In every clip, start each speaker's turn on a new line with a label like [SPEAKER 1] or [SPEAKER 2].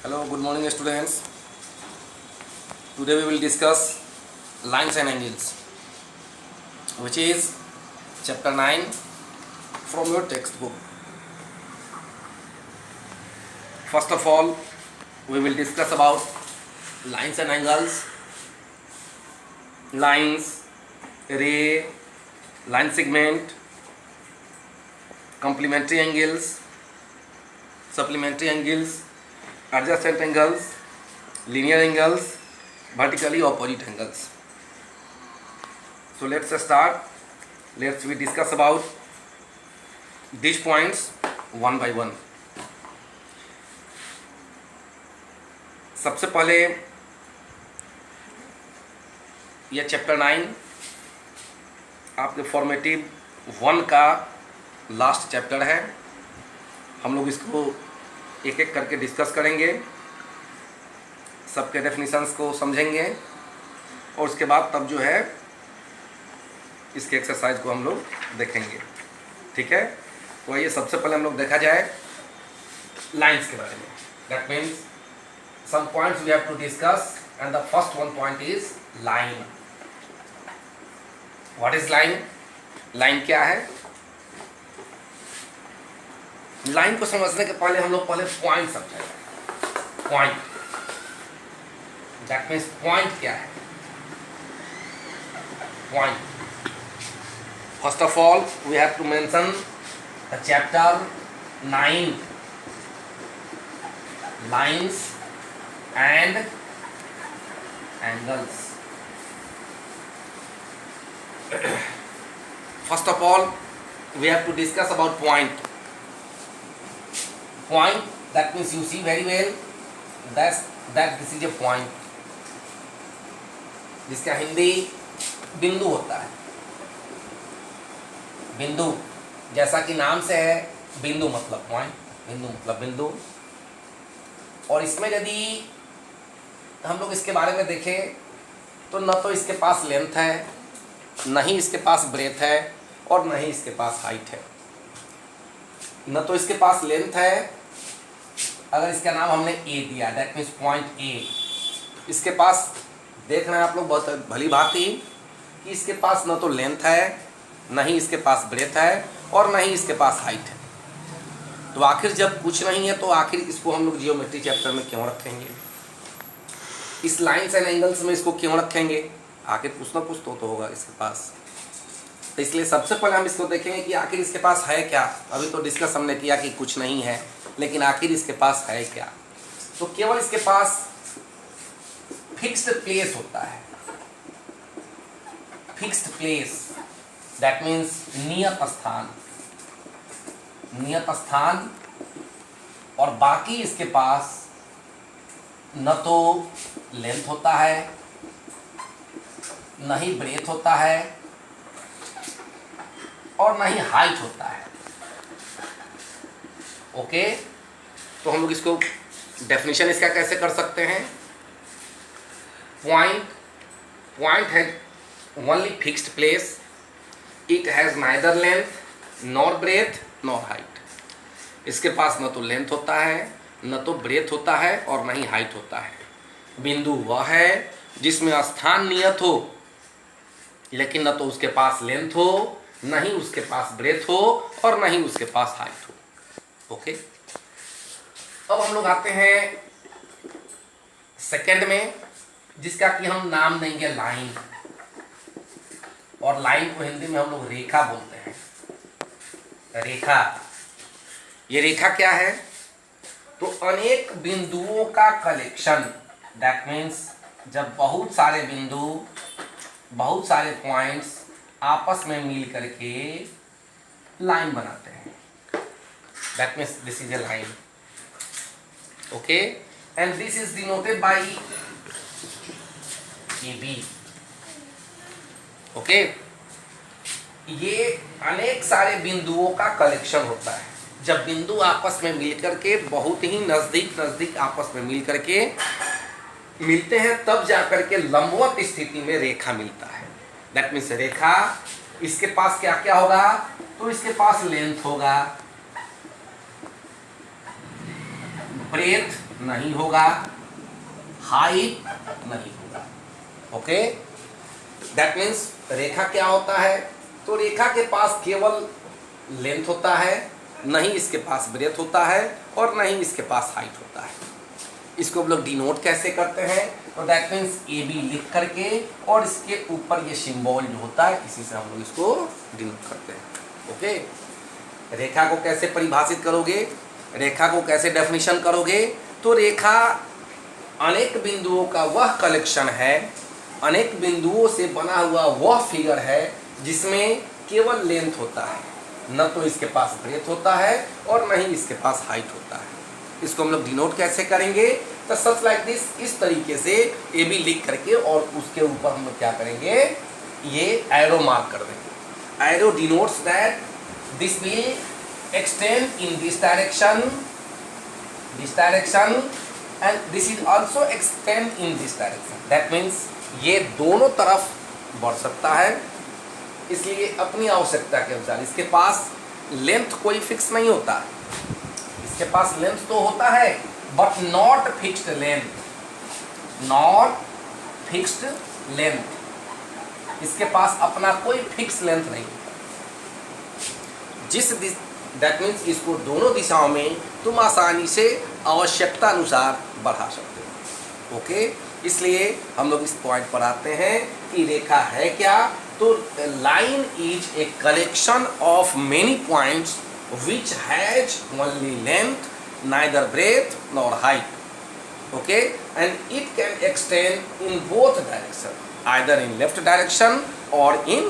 [SPEAKER 1] Hello, good morning students. Today we will discuss lines and angles, which is chapter 9 from your textbook. First of all, we will discuss about lines and angles, lines, ray, line segment, complementary angles, supplementary angles, adjacent angles, linear angles, vertically opposite angles. So let's start. Let's we discuss about these points one by one. सबसे पहले यह chapter 9 आपके formative 1 का last chapter है। हम लोग इसको एक एक करके डिस्कस करेंगे, सबके डेफिनेशंस को समझेंगे और उसके बाद तब जो है इसके एक्सरसाइज को हम लोग देखेंगे। ठीक है, तो आइए सबसे पहले हम लोग देखा जाए लाइंस के बारे में। That means some points we have to discuss, and the first one point is line. What is line? Line क्या है? लाइन को समझने के पहले हम लोग पहले पॉइंट समझेंगे। पॉइंट, दैट मीन्स पॉइंट क्या है? Point, first of all we have to mention the chapter 9 lines and angles. First of all, we have to discuss about point. Point, that means you see very well that this is a point, जिसका हिंदी बिंदु होता है। बिंदु, जैसा कि नाम से है, बिंदु मतलब पॉइंट, बिंदु मतलब बिंदु। और इसमें यदि हम लोग इसके बारे में देखें तो न तो इसके पास लेंथ है, न ही इसके पास ब्रेथ है, और न ही इसके पास हाइट है। न तो इसके पास लेंथ है, अगर इसका नाम हमने ए दिया, दैट मीन्स पॉइंट ए। इसके पास देख रहे हैं आप लोग बहुत भली भांति कि इसके पास न तो लेंथ है, न ही इसके पास ब्रेथ है, और न ही इसके पास हाइट है। तो आखिर जब कुछ नहीं है तो आखिर इसको हम लोग जियोमेट्री चैप्टर में क्यों रखेंगे? इस लाइन्स एंड एंगल्स में इसको क्यों रखेंगे? आखिर कुछ ना कुछ तो होगा इसके पास। तो इसलिए सबसे पहले हम इसको देखेंगे कि आखिर इसके पास है क्या। अभी तो डिस्कस हमने किया कि कुछ नहीं है, लेकिन आखिर इसके पास है क्या? तो केवल इसके पास फिक्स्ड प्लेस होता है। फिक्स्ड प्लेस, दैट मीन्स नियत स्थान, नियत स्थान। और बाकी इसके पास न तो लेंथ होता है, न ही ब्रेथ होता है, और न ही हाइट होता है। ओके, तो हम लोग इसको डेफिनेशन इसका कैसे कर सकते हैं? Point has only fixed place, it has neither length nor breadth nor height. इसके पास न तो लेंथ होता है, न तो ब्रेथ होता है, और न ही हाइट होता है। बिंदु वह है जिसमें स्थान नियत हो, लेकिन न तो उसके पास लेंथ हो, न ही उसके पास ब्रेथ हो, और न ही उसके पास हाइट हो। ओके, अब हम लोग आते हैं सेकंड में, जिसका कि हम नाम देंगे लाइन। और लाइन को हिंदी में हम लोग रेखा बोलते हैं। रेखा, ये रेखा क्या है? तो अनेक बिंदुओं का कलेक्शन। दैट मीन्स जब बहुत सारे बिंदु, बहुत सारे पॉइंट्स आपस में मिल करके लाइन बनाते हैं, that means this is a line. Okay, and this is denoted by A B. Okay, ये अनेक सारे बिंदुओं का कलेक्शन होता है। जब बिंदु आपस में मिलकर के बहुत ही नजदीक आपस में मिल करके मिलते हैं, तब जाकर के लंबवत स्थिति में रेखा मिलता है। दैट मीन्स रेखा, इसके पास क्या क्या होगा? तो इसके पास लेंथ होगा, ब्रेथ नहीं होगा, हाइट नहीं होगा। ओके, दैट मीन्स रेखा क्या होता है, तो रेखा के पास केवल लेंथ होता है, नहीं इसके पास ब्रेथ होता है और नहीं इसके पास हाइट होता है। इसको हम लोग डिनोट कैसे करते हैं, तो दैट मीन्स ए बी लिख करके और इसके ऊपर ये सिंबल जो होता है इसी से हम लोग इसको डिनोट करते हैं। ओके, रेखा को कैसे परिभाषित करोगे, रेखा को कैसे डेफिनेशन करोगे, तो रेखा अनेक बिंदुओं का वह कलेक्शन है, अनेक बिंदुओं से बना हुआ वह फिगर है जिसमें केवल लेंथ होता है, न तो इसके पास ब्रेथ होता है और न ही इसके पास हाइट होता है। इसको हम लोग डिनोट कैसे करेंगे, तो सच लाइक दिस, इस तरीके से ए बी लिख करके और उसके ऊपर हम लोग क्या करेंगे, ये एरो मार्क कर देंगे। Arrow denotes that this will extend in this direction and this is also extend in this direction. That means ये दोनों तरफ बढ़ सकता है, इसलिए अपनी आवश्यकता के अनुसार। इसके पास लेंथ कोई फिक्स नहीं होता, इसके पास लेंथ तो होता है but not fixed length, not fixed length. इसके पास अपना कोई फिक्स लेंथ नहीं होता। दैट मीन्स इसको दोनों दिशाओं में तुम आसानी से आवश्यकता अनुसार बढ़ा सकते हो। ओके, इसलिए हम लोग इस पॉइंट पर आते हैं कि रेखा है क्या, तो line is a collection of many points which has only length, neither breadth nor height. Okay, and it can extend in both directions, either in left direction or in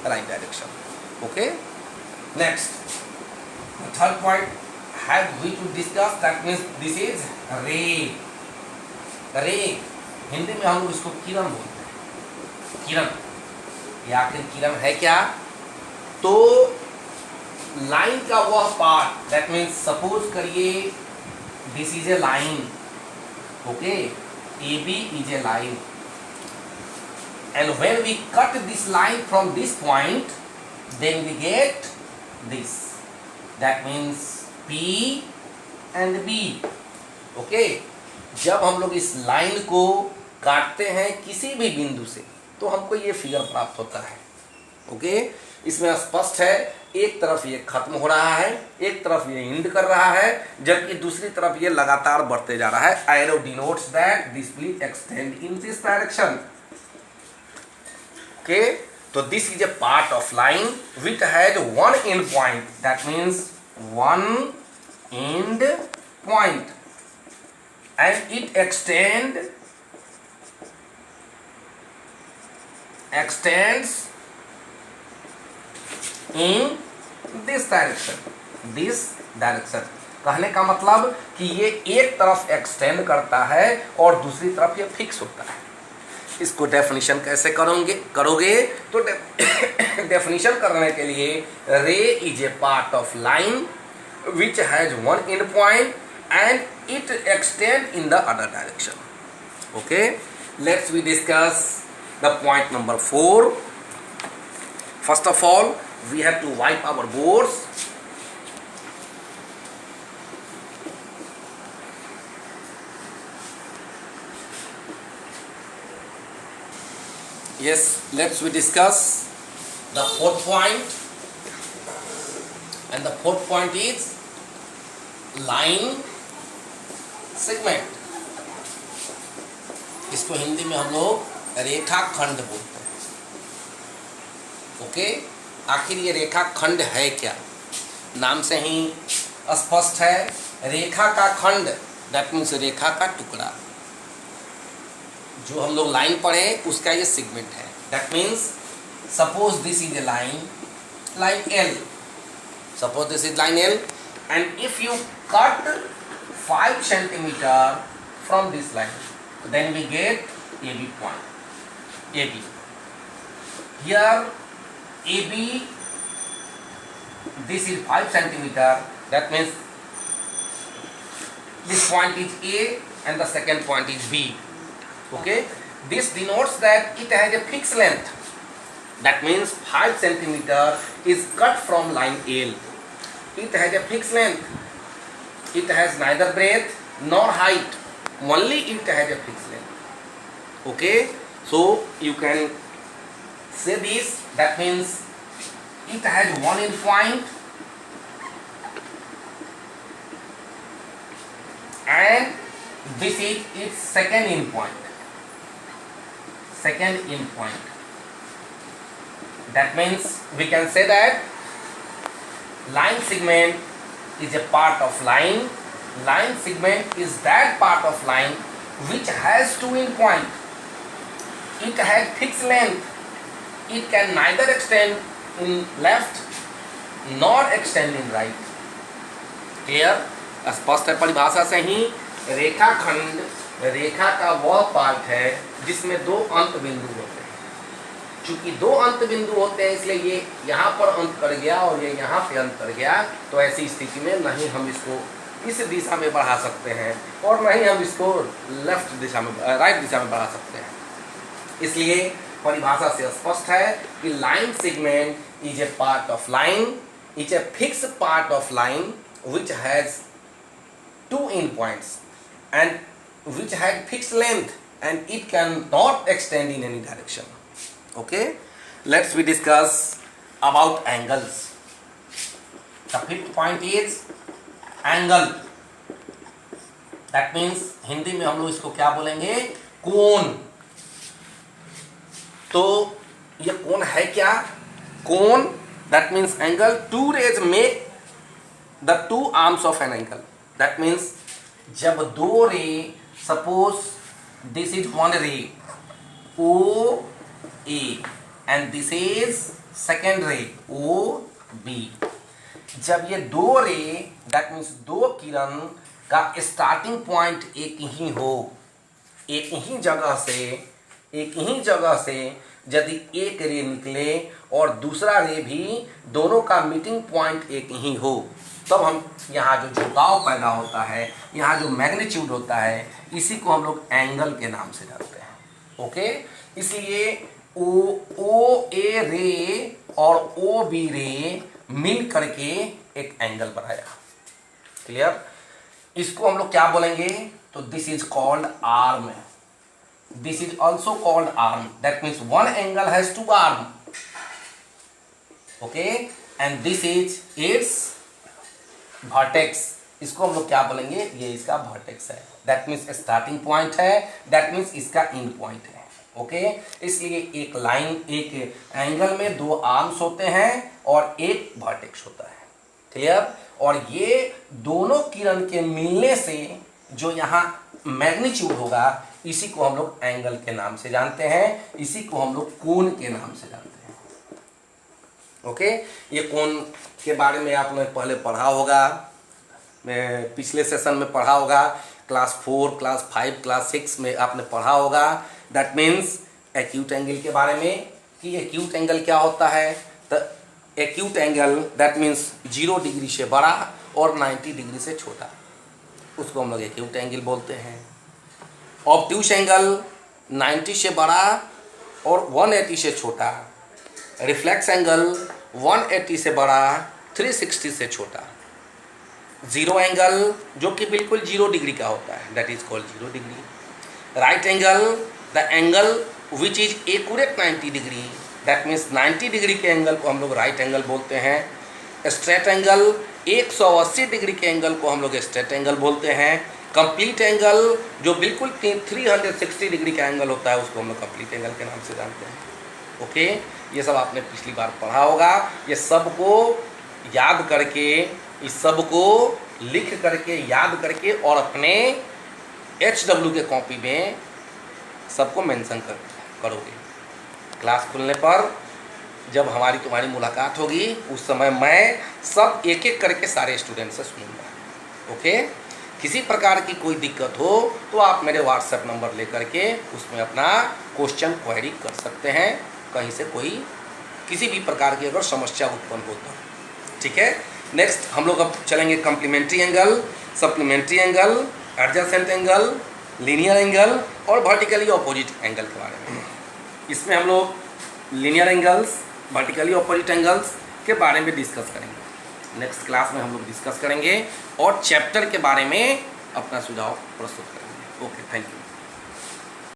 [SPEAKER 1] right direction. Okay, next, the third point have we to discuss, that means this is ray. ray Hindi में हम लोग इसको किरण बोलते हैं। किरण, ये आखिर किरण है क्या, तो लाइन का वह पार्ट, दैट मीन्स सपोज करिए this is a line, okay, A B is a line and when we cut this line from this point then we get this, that means P and B. Okay, जब हम लोग इस line को काटते हैं किसी भी बिंदु से तो हमको ये फिगर प्राप्त होता है। ओके, इसमें स्पष्ट है, एक तरफ ये खत्म हो रहा है, एक तरफ ये एंड कर रहा है, जबकि दूसरी तरफ ये लगातार बढ़ते जा रहा है। Arrow denotes that this will extend in this direction. Okay, तो this is a part of line which has one end point, that means one end point and it extends in this direction। कहने का मतलब कि ये एक तरफ extend करता है और दूसरी तरफ ये फिक्स होता है। इसको डेफिनेशन कैसे करोगे, तो डेफिनेशन करने के लिए ray is a part of line which has one end point and it extend in the other direction. Okay, let's we discuss the point number 4. First of all, we have to wipe our boards. Yes, let's we discuss the fourth point, and the fourth point is line segment. इसको हिंदी में हम लोग रेखा खंड बोलते हैं। Okay, आखिर ये रेखा खंड है क्या, नाम से ही स्पष्ट है, रेखा का खंड दैट मीन्स रेखा का टुकड़ा। जो हम लोग लाइन पढ़े उसका ये सेगमेंट है। That means suppose this is a line L, suppose this is line L and if you cut 5 centimetre from this line then we get AB point. AB. Here AB, this is 5 centimeter, that means this point is A and the second point is B. Okay, this denotes that it has a fixed length, that means 5 centimeter is cut from line L. It has a fixed length it has neither breadth nor height, only it has a fixed length. Okay, so you can say this, that means it has one end point and this is its second end point. Second end point. That means we can say that line segment is a part of line. Line segment is that part of line which has two end point. It has fixed length. It can neither extend in left nor extend in right. Clear? स्पष्ट है परिभाषा से ही। रेखाखंड रेखा का वह part है जिसमें दो अंत बिंदु होते हैं। चूंकि दो अंत बिंदु होते हैं इसलिए ये यहाँ पर अंत कर गया और ये यहाँ पे अंत कर गया, तो ऐसी स्थिति में नहीं हम इसको इस दिशा में बढ़ा सकते हैं और नहीं हम इसको लेफ्ट दिशा में राइट दिशा में बढ़ा सकते हैं। इसलिए परिभाषा से स्पष्ट है कि line segment is a part of line, is a fix part of line which has two end points and which had fixed length and it cannot extend in any direction. Okay, let's we discuss about angles. The fifth point is angle. That means Hindi में हम लोग इसको क्या बोलेंगे? कोण। तो ये कोण है क्या? कोण that means angle. Two rays make the two arms of an angle. That means जब दो रे, suppose this is one ray O A and this is second ray O B. जब ये दो रे, that means दो किरण का स्टार्टिंग पॉइंट एक ही हो, एक ही जगह से यदि एक रे निकले और दूसरा रे भी, दोनों का मीटिंग पॉइंट एक ही हो, तब हम यहाँ जो झुकाव पैदा होता है, यहाँ जो मैग्नीट्यूड होता है, इसी को हम लोग एंगल के नाम से जानते हैं। ओके, इसलिए ओ ए रे और ओ बी रे मिल करके एक एंगल बनाया। क्लियर? इसको हम लोग क्या बोलेंगे? तो this is called arm. This is also called arm. That means one angle has two arm. Okay, and this is its vertex. इसको हम लोग क्या बोलेंगे? ये इसका वर्टेक्स है। दैट मीन्स स्टार्टिंग पॉइंट है, दैट मीन्स इसका एंड पॉइंट है। ओके, इसलिए एक लाइन, एक एंगल में दो आर्म्स होते हैं और एक वर्टेक्स होता है। क्लियर? और ये दोनों किरण के मिलने से जो यहाँ मैग्नीट्यूड होगा, इसी को हम लोग एंगल के नाम से जानते हैं, इसी को हम लोग कोण के नाम से जानते हैं। ओके, ये कोण के बारे में आपने पहले पढ़ा होगा, पिछले सेशन में पढ़ा होगा, क्लास 4, क्लास 5, क्लास 6 में आपने पढ़ा होगा। दैट मीन्स एक्यूट एंगल के बारे में कि एक्यूट एंगल क्या होता है। तो acute angle that means 0 degree से बड़ा और 90 डिग्री से छोटा, उसको हम लोग एक्यूट एंगल बोलते हैं। ऑब्ट्यूस एंगल 90 से बड़ा और 180 से छोटा। रिफ्लेक्स एंगल 180 से बड़ा, 360 से छोटा। जीरो एंगल जो कि बिल्कुल 0 डिग्री का होता है, that is called 0 degree. Right angle the angle which is accurate 90 degree, that means 90 degree के एंगल को हम लोग राइट एंगल बोलते हैं। स्ट्रेट एंगल 180 डिग्री के एंगल को हम लोग स्ट्रेट एंगल बोलते हैं। कंप्लीट एंगल जो बिल्कुल 360 डिग्री का एंगल होता है, उसको हम लोग कंप्लीट एंगल के नाम से जानते हैं। ओके, ये सब आपने पिछली बार पढ़ा होगा। ये सब को याद करके, इस सब को लिख करके, याद करके और अपने HW के कॉपी में सबको मेंशन करोगे। क्लास खुलने पर जब हमारी तुम्हारी मुलाकात होगी, उस समय मैं सब एक एक करके सारे स्टूडेंट से सुनूंगा। ओके, किसी प्रकार की कोई दिक्कत हो तो आप मेरे व्हाट्सएप नंबर लेकर के उसमें अपना क्वेश्चन क्वेरी कर सकते हैं, कहीं से कोई किसी भी प्रकार की अगर समस्या उत्पन्न हो तो। ठीक है, नेक्स्ट हम लोग अब चलेंगे complementary angle, supplementary angle, adjacent angle, linear angle और वर्टिकली ऑपोजिट एंगल के बारे में। इसमें हम लोग linear angles, vertically opposite angles के बारे में डिस्कस करेंगे। नेक्स्ट क्लास में हम लोग डिस्कस करेंगे और चैप्टर के बारे में अपना सुझाव प्रस्तुत करेंगे। Okay, thank you.